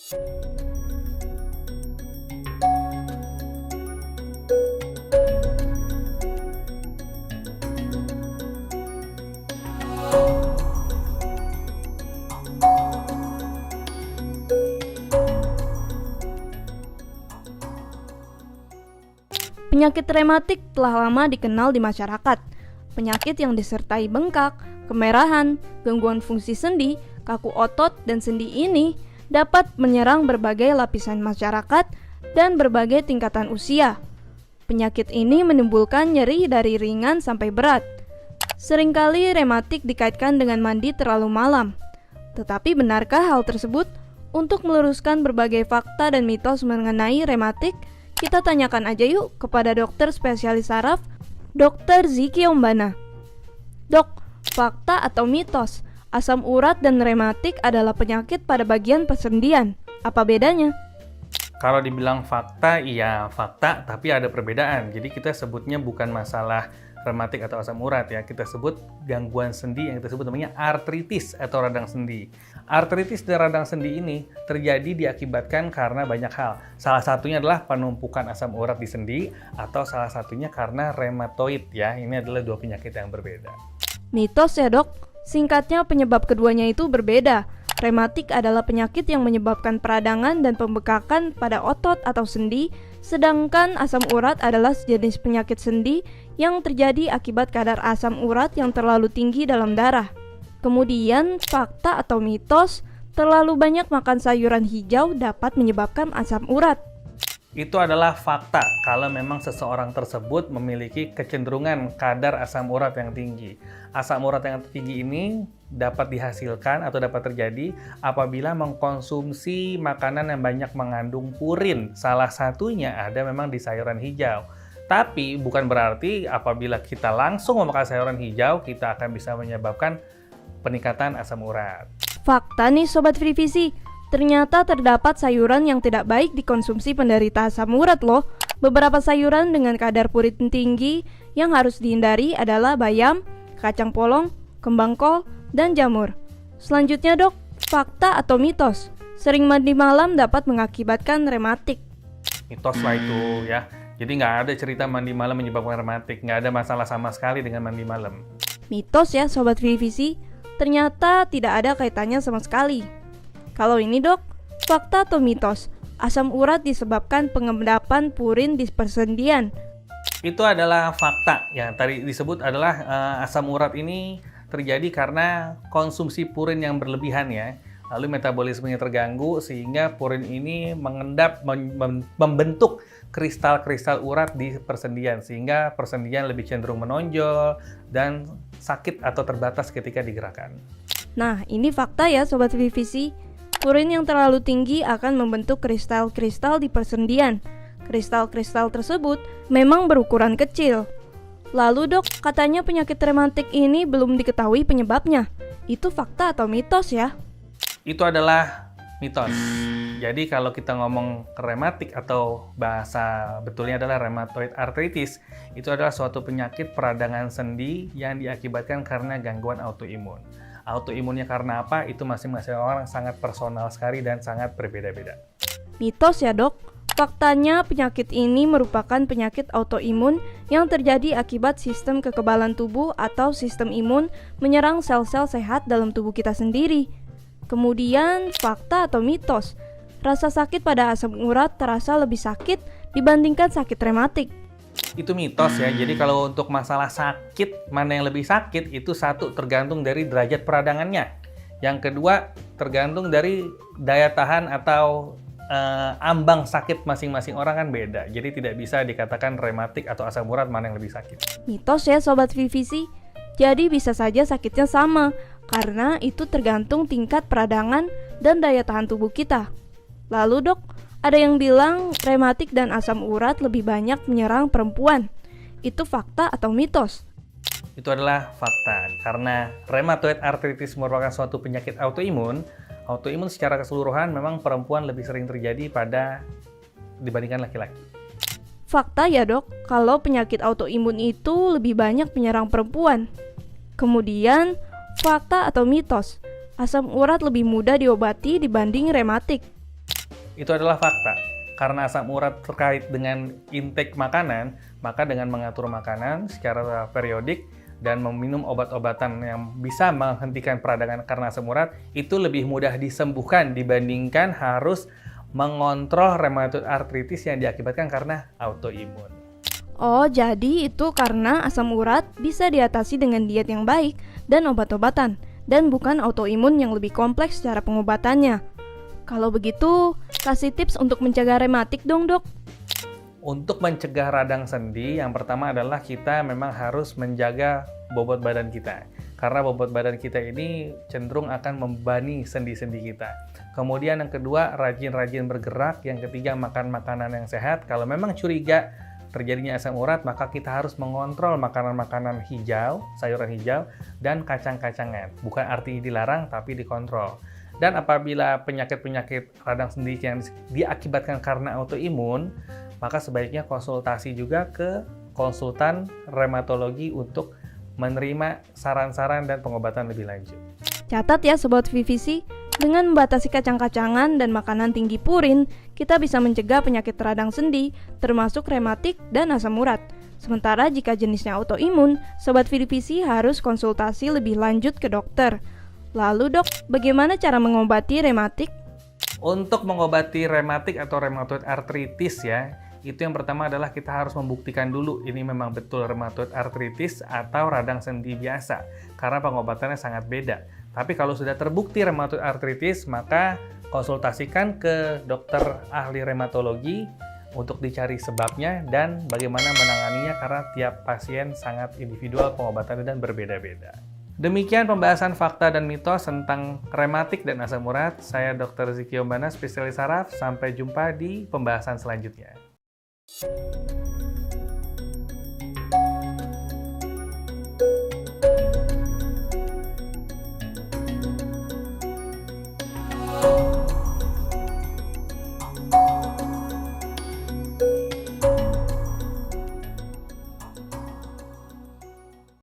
Penyakit rematik telah lama dikenal di masyarakat. Penyakit yang disertai bengkak, kemerahan, gangguan fungsi sendi, kaku otot, dan sendi ini dapat menyerang berbagai lapisan masyarakat dan berbagai tingkatan usia. Penyakit ini menimbulkan nyeri dari ringan sampai berat. Seringkali rematik dikaitkan dengan mandi terlalu malam. Tetapi benarkah hal tersebut? Untuk meluruskan berbagai fakta dan mitos mengenai rematik, kita tanyakan aja yuk kepada dokter spesialis saraf, Dr. Ziki Ombana. Dok, fakta atau mitos, asam urat dan rematik adalah penyakit pada bagian persendian. Apa bedanya? Kalau dibilang fakta, iya fakta, tapi ada perbedaan. Jadi kita sebutnya bukan masalah rematik atau asam urat ya, kita sebut gangguan sendi yang kita sebut namanya artritis atau radang sendi. Artritis dan radang sendi ini terjadi diakibatkan karena banyak hal. Salah satunya adalah penumpukan asam urat di sendi atau salah satunya karena rheumatoid ya. Ini adalah dua penyakit yang berbeda. Mitos ya dok, singkatnya penyebab keduanya itu berbeda. Rematik adalah penyakit yang menyebabkan peradangan dan pembekakan pada otot atau sendi, sedangkan asam urat adalah sejenis penyakit sendi yang terjadi akibat kadar asam urat yang terlalu tinggi dalam darah. Kemudian, fakta atau mitos, terlalu banyak makan sayuran hijau dapat menyebabkan asam urat. Itu adalah fakta kalau memang seseorang tersebut memiliki kecenderungan kadar asam urat yang tinggi. Asam urat yang tinggi ini dapat dihasilkan atau dapat terjadi apabila mengkonsumsi makanan yang banyak mengandung purin. Salah satunya ada memang di sayuran hijau. Tapi bukan berarti apabila kita langsung memakan sayuran hijau, kita akan bisa menyebabkan peningkatan asam urat. Fakta nih Sobat Frivisi, ternyata terdapat sayuran yang tidak baik dikonsumsi penderita asam urat loh. Beberapa sayuran dengan kadar purin tinggi yang harus dihindari adalah bayam, kacang polong, kembang kol, dan jamur. Selanjutnya dok, fakta atau mitos, sering mandi malam dapat mengakibatkan rematik. Mitos lah itu ya. Jadi nggak ada cerita mandi malam menyebabkan rematik. Nggak ada masalah sama sekali dengan mandi malam. Mitos ya Sobat Frivisi, ternyata tidak ada kaitannya sama sekali. Kalau ini dok, fakta atau mitos, asam urat disebabkan pengendapan purin di persendian. Itu adalah fakta. Yang tadi disebut adalah asam urat ini terjadi karena konsumsi purin yang berlebihan ya. Lalu metabolismenya terganggu sehingga purin ini mengendap, membentuk kristal-kristal urat di persendian. Sehingga persendian lebih cenderung menonjol dan sakit atau terbatas ketika digerakkan. Nah, ini fakta ya Sobat Frivisi. Purin yang terlalu tinggi akan membentuk kristal-kristal di persendian. Kristal-kristal tersebut memang berukuran kecil. Lalu dok, katanya penyakit rematik ini belum diketahui penyebabnya. Itu fakta atau mitos ya? Itu adalah mitos. Jadi kalau kita ngomong rematik atau bahasa betulnya adalah rheumatoid arthritis, itu adalah suatu penyakit peradangan sendi yang diakibatkan karena gangguan autoimun. Autoimunnya karena apa? Itu masing-masing orang sangat personal sekali dan sangat berbeda-beda. Mitos ya dok? Faktanya penyakit ini merupakan penyakit autoimun yang terjadi akibat sistem kekebalan tubuh atau sistem imun menyerang sel-sel sehat dalam tubuh kita sendiri. Kemudian, fakta atau mitos, rasa sakit pada asam urat terasa lebih sakit dibandingkan sakit rematik. Itu mitos ya, jadi kalau untuk masalah sakit, mana yang lebih sakit, itu satu tergantung dari derajat peradangannya. Yang kedua, tergantung dari daya tahan atau ambang sakit masing-masing orang kan beda. Jadi tidak bisa dikatakan rematik atau asam urat mana yang lebih sakit. Mitos ya Sobat Frivisi, jadi bisa saja sakitnya sama, karena itu tergantung tingkat peradangan dan daya tahan tubuh kita. Lalu dok, ada yang bilang rematik dan asam urat lebih banyak menyerang perempuan. Itu fakta atau mitos? Itu adalah fakta, karena rheumatoid arthritis merupakan suatu penyakit autoimun. Autoimun secara keseluruhan memang perempuan lebih sering terjadi dibandingkan laki-laki. Fakta ya dok, kalau penyakit autoimun itu lebih banyak menyerang perempuan. Kemudian, fakta atau mitos, asam urat lebih mudah diobati dibanding rematik. Itu adalah fakta. Karena asam urat terkait dengan intake makanan, maka dengan mengatur makanan secara periodik dan meminum obat-obatan yang bisa menghentikan peradangan karena asam urat, itu lebih mudah disembuhkan dibandingkan harus mengontrol rheumatoid arthritis yang diakibatkan karena autoimun. Oh, jadi itu karena asam urat bisa diatasi dengan diet yang baik dan obat-obatan, dan bukan autoimun yang lebih kompleks secara pengobatannya. Kalau begitu, kasih tips untuk mencegah rematik dong, Dok. Untuk mencegah radang sendi, yang pertama adalah kita memang harus menjaga bobot badan kita. Karena bobot badan kita ini cenderung akan membebani sendi-sendi kita. Kemudian yang kedua, rajin-rajin bergerak. Yang ketiga, makan makanan yang sehat. Kalau memang curiga terjadinya asam urat, maka kita harus mengontrol makanan-makanan hijau, sayuran hijau, dan kacang-kacangan. Bukan arti dilarang, tapi dikontrol. Dan apabila penyakit-penyakit radang sendi yang diakibatkan karena autoimun, maka sebaiknya konsultasi juga ke konsultan rheumatologi untuk menerima saran-saran dan pengobatan lebih lanjut. Catat ya Sobat VVC, dengan membatasi kacang-kacangan dan makanan tinggi purin, kita bisa mencegah penyakit radang sendi, termasuk rematik dan asam urat. Sementara jika jenisnya autoimun, Sobat VVC harus konsultasi lebih lanjut ke dokter. Lalu dok, bagaimana cara mengobati rematik? Untuk mengobati rematik atau rheumatoid arthritis ya, itu yang pertama adalah kita harus membuktikan dulu ini memang betul rheumatoid arthritis atau radang sendi biasa, karena pengobatannya sangat beda. Tapi kalau sudah terbukti rheumatoid arthritis, maka konsultasikan ke dokter ahli rheumatologi untuk dicari sebabnya dan bagaimana menanganinya, karena tiap pasien sangat individual pengobatannya dan berbeda-beda. Demikian pembahasan fakta dan mitos tentang rematik dan asam urat. Saya Dr. Ziki Ombana, spesialis saraf. Sampai jumpa di pembahasan selanjutnya.